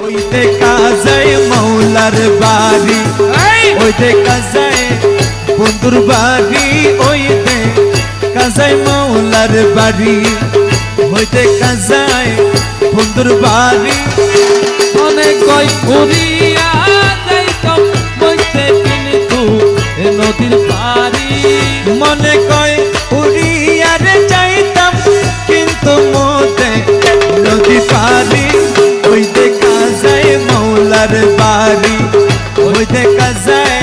ওই দেখা যায় মৌলার বাড়ি, ওই দেখা যায় বন্ধুর বাড়ি, ওই দেখা যায় মৌলার বাড়ি, ওই দেখা যায় বন্ধুর বাড়ি। অনেক কই উড়িয়া যাইতাম বইতে কিন্তু নদীর পাড়ি, মনে কয় উড়িয়া রে যাইতাম কিন্তু মোতে নদী পারি। ওই দেখা যায় মৌলার বাড়ি, ওই দেখা যায়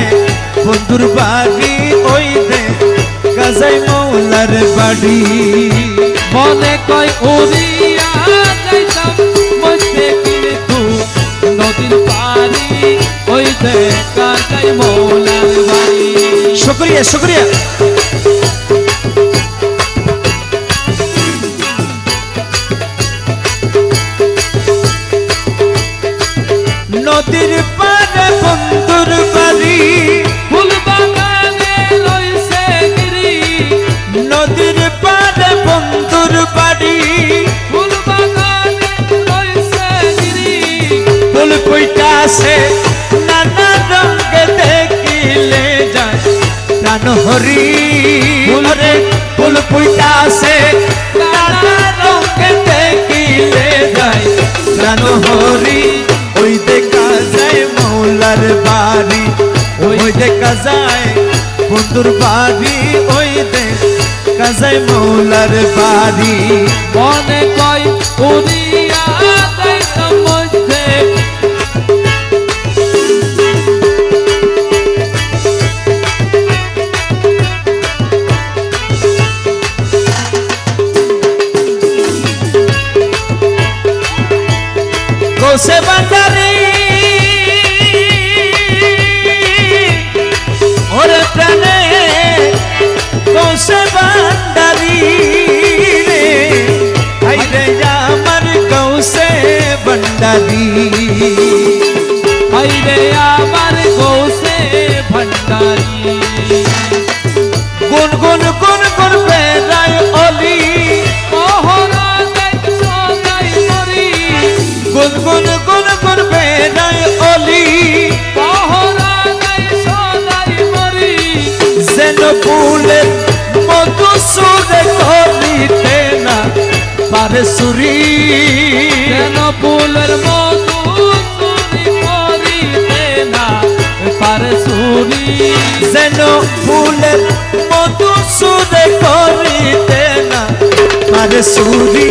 বন্ধুর বাড়ি, ওই দেখা যায় মৌলার বাড়ি। মনে কয় উড়িয়া যাইতাম বইতে কিন্তু নদীর পাড়ি, ওই দেখা যায় মৌলার বাড়ি। শুকরিয়া শুকরিয়া। নদীর পাড়ে বন্ধুর বাড়ি, ফুল বাগানে রইছে গিরি, নদীর পাড়ে বন্ধুর বাড়ি, ফুল বাগানে রইছে গিরি। ফুল ফুইটাছে নানা রঙে দেখিলে যায় প্রাণ হরি। ফুলরে ফুল ফুইটাছে নানা রঙে দেখিলে যায় প্রাণ হরি। ওই দেখা যায় মৌলার বাড়ি, ওই দেখা যায় বন্ধুর বাড়ি, ওই দেখা যায় মৌলার বাড়ি। মনে কয় উড়িয়া যাইতাম বইতে গোসে বান্দারি ওরে প্রাণে গোসে বান্দারি রে, হাইরে আমার গোসে বান্দারি, হাইরে আমার গৌসে ভান্ডারি। গুন গুন গুন গুন বেড়ায় অলি, মোহরা দেখ সদাই মরি, গুন গুন গুন গুন বেড়ায় অলি, মোহরা দেখ সদাই মরি। যেন ফুলের মধু সুরে করিতে না পারে সুরি, যেন ফুলের মধু চুরি করিতে না পারে চুরি। যেন ফুলের মধু সুরে করিতে না পারে সুরি।